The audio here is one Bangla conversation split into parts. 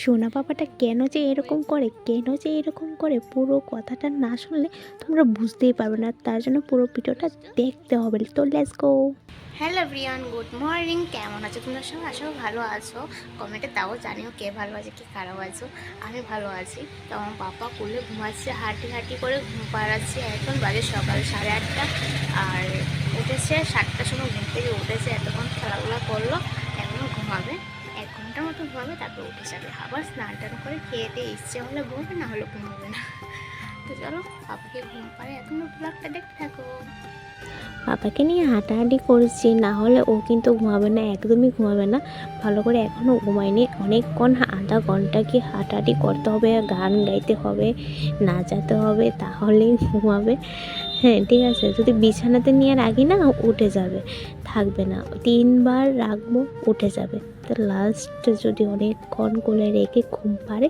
সোনা পাপাটা কেন যে এরকম করে, পুরো কথাটা না শুনলে তোমরা বুঝতেই পারবে না। তার জন্য পুরো ভিডিওটা দেখতে হবে। তো let's go. Hello Brian, good morning. কেমন আছো তোমরা সব? আশা ভালো আছো। কমেন্টে তাও জানিও কে ভালো আছে কে খারাপ আছো। আমি ভালো আছি। তো আমার পাপা কোলে ঘুমাচ্ছে, হাঁটি করে ঘুম পাড়াচ্ছে। এখন বাজে সকাল 8:30। আর উঠেছে 7টার সময়, ঘুম থেকে উঠেছে, এতক্ষণ খেলাধুলা করলো, এখন ঘুমাবে। 1 ঘন্টার মতো ঘুমাবে, তারপর উঠে যাবে। আবার স্নান টান করে খেয়ে দিয়ে ইচ্ছে হলে ঘুমাবে, না হলে ঘুমাবে না। তো চলো পাপাকে ঘুম পাড়ে, এখন ব্লগটা দেখতে থাকো। পাপাকে নিয়ে হাঁটাহাঁটি করছি, না হলে ও কিন্তু ঘুমাবে না, একদমই ঘুমাবে না। ভালো করে এখনও ঘুমায়নি। অনেকক্ষণ আধা ঘন্টা কি হাঁটাহাঁটি করতে হবে, গান গাইতে হবে, নাচাতে হবে, তাহলেই ঘুমাবে। হ্যাঁ ঠিক আছে, যদি বিছানাতে নিয়ে রাখি না উঠে যাবে, থাকবে না। 3বার রাখবো উঠে যাবে। তো লাস্ট যদি অনেকক্ষণ কোলে রেখে ঘুম পাড়ে,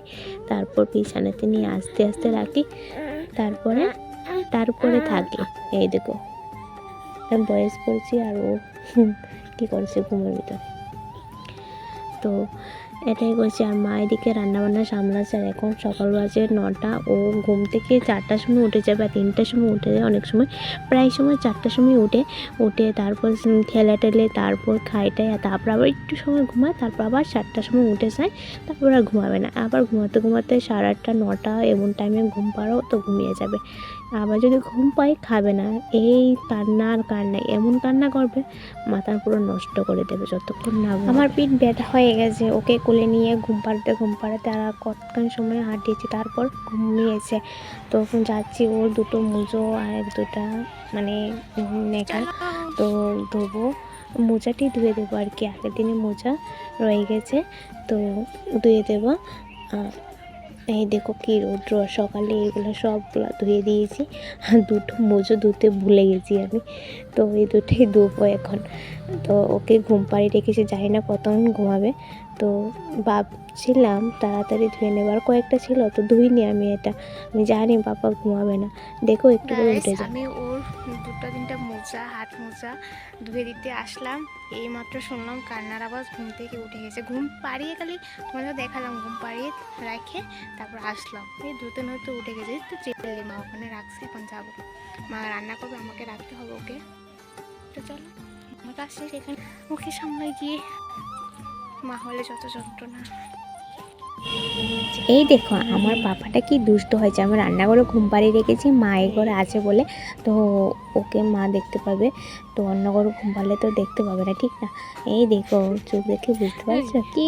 তারপর বিছানাতে নিয়ে আস্তে আস্তে রাখি, তারপরে থাকি। এই দেখো বয়েস করছি আর ও কী করছে ঘুমের ভিতরে। তো এটাই করছি। আর মা এদিকে রান্নাবান্না সামলাচ্ছে। আর এখন সকাল বাজে 9টা। ও ঘুম থেকে 4টার সময় উঠে যাবে, আর 3টার সময় উঠে যায় অনেক সময়। প্রায় সময় 4টার সময় উঠে তারপর খেলে টেলে, তারপর খাইটাই, আর তারপর আবার একটু সময় ঘুমায়, তারপর আবার 7টার সময় উঠে যায়। তারপর আর ঘুমাবে না। আবার ঘুমাতে 8:30 9টা এমন টাইমে ঘুম পাড়ো তো ঘুমিয়ে যাবে। আবার যদি ঘুম পায় খাবে না, এই কান্না আর কান্না, এমন কান্না করবে মাথা পুরো নষ্ট করে দেবে যতক্ষণ না। আমার পিঠ ব্যথা হয়ে গেছে, ওকে কোলে নিয়ে ঘুম পাড়াতে আর কতক্ষণ সময় হাঁটিয়েছি, তারপর ঘুমিয়েছে। তখন যাচ্ছি ওর 2টো মুজো আর 1-2টা মানে নেকাল তো ধোবো, মোজাটি ধুয়ে দেবো আর কি। আগের দিনে মোজা রয়ে গেছে তো ধুয়ে দেবো। এই দেখো কি রৌদ্র, সকালে এগুলো সবগুলো ধুয়ে দিয়েছি। আর 2টো মোজো ধুতে ভুলে গেছি আমি, তো এই দুটোই ধুবো এখন। তো ওকে ঘুম পাড়িয়ে রেখেছি, জানি না কতক্ষণ ঘুমাবে। তো ভাবছিলাম তাড়াতাড়ি ধুয়ে নেবার, কয়েকটা ছিল তো ধুইনি আমি। আমি জানি বাবা ঘুমাবে না, দেখো একটু করে উঠে যায়। আমি ওর 2-3টা মোজা, হাত মোজা ধুয়ে দিতে আসলাম। এই মাত্র শুনলাম কান্নার আওয়াজ, ঘুম থেকে উঠে গেছে। ঘুম পাড়িয়ে খালি তোমাদের দেখালাম, ঘুম পাড়িয়ে রেখে তারপর আসলাম। এই ধুতে নয়তো উঠে গেছে। তো চেলে মা ওখানে রাখছে, এখন যাবো। মা রান্না করবে, আমাকে রাখতে হবে ওকে। তো চলো আমার কাজ শেষ, এখানে ওকে সামলায় গিয়ে মা হলে যত যন্ত্রণা। এই দেখো আমার পাপাটা কি দুষ্ট হয়েছে। আমি রান্নাঘরে ঘুম পাড়িয়ে রেখেছি, মা এই ঘরে আছে বলে, তো ওকে মা দেখতে পাবে। তো অন্য ঘরে ঘুম পাড়লে তো দেখতে পাবে না, ঠিক না? এই দেখো চোখ দেখে বুঝতে পারছো কি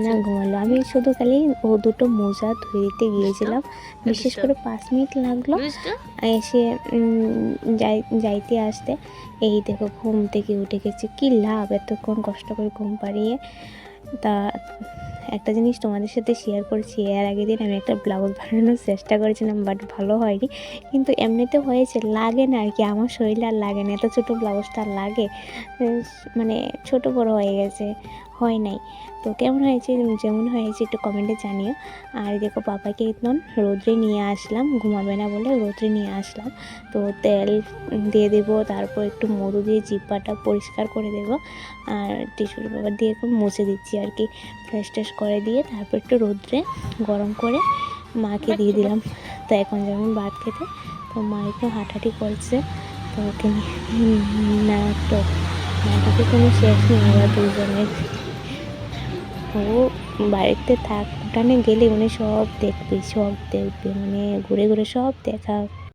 না ঘুমালো। আমি শুধু খালি ও 2টো মোজা ধুয়ে দিতে গিয়েছিলাম, বিশেষ করে 5 মিনিট লাগলো এসে যাইতে আসতে। এই দেখো ঘুম থেকে উঠে গেছে, কি লাভ এতক্ষণ কষ্ট করে ঘুম পাড়িয়ে। তা একটা জিনিস তোমাদের সাথে শেয়ার করছি, এর আগের দিন আমি একটা ব্লাউজ বানানোর চেষ্টা করেছিলাম, বাট ভালো হয়নি। কিন্তু এমনিতে হয়েছে, লাগে না আর কি, আমার শরীরে আর লাগে না, এত ছোটো ব্লাউজটা আর লাগে, মানে ছোট বড় হয়ে গেছে, হয় নাই। তো কেমন হয়েছে, যেমন হয়েছে একটু কমেন্টে জানিও। আর দেখো পাপাকে একদম রোদ্রে নিয়ে আসলাম, ঘুমাবে না বলে রোদ্রে নিয়ে আসলাম। তো তেল দিয়ে দেবো, তারপর একটু মধু দিয়ে জিহ্বাটা পরিষ্কার করে দেবো, আর টিস্যুর পেপার দিয়ে একটু মুছে দিচ্ছি আর কি। ফ্রেশ ট্রেশ করে দিয়ে তারপর একটু রোদ্রে গরম করে মাকে দিয়ে দিলাম। তো এখন যেমন ভাত খেতে, তো মা একটু হাঁটাহাঁটি করছে। তো ওকে নাটকে কোনো শেষ নেই ওরা দুজনের। ও বাড়িতে উঠানে গেলে মানে সব দেখবে, মানে ঘুরে ঘুরে সব দেখা